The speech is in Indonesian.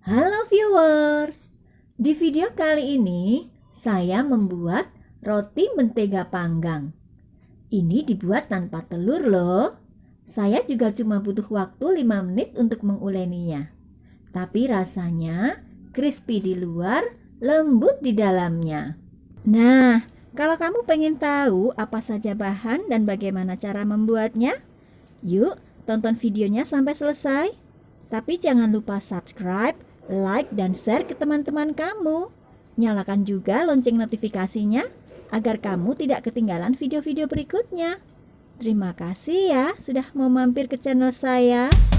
Halo viewers, di video kali ini saya membuat roti mentega panggang. Ini dibuat tanpa telur loh. Saya juga cuma butuh waktu 5 menit untuk menguleninya. Tapi rasanya crispy di luar, lembut di dalamnya. Nah, kalau kamu pengen tahu apa saja bahan dan bagaimana cara membuatnya, yuk tonton videonya sampai selesai. Tapi jangan lupa subscribe, like, dan share ke teman-teman kamu. Nyalakan juga lonceng notifikasinya agar kamu tidak ketinggalan video-video berikutnya. Terima kasih ya sudah mau mampir ke channel saya.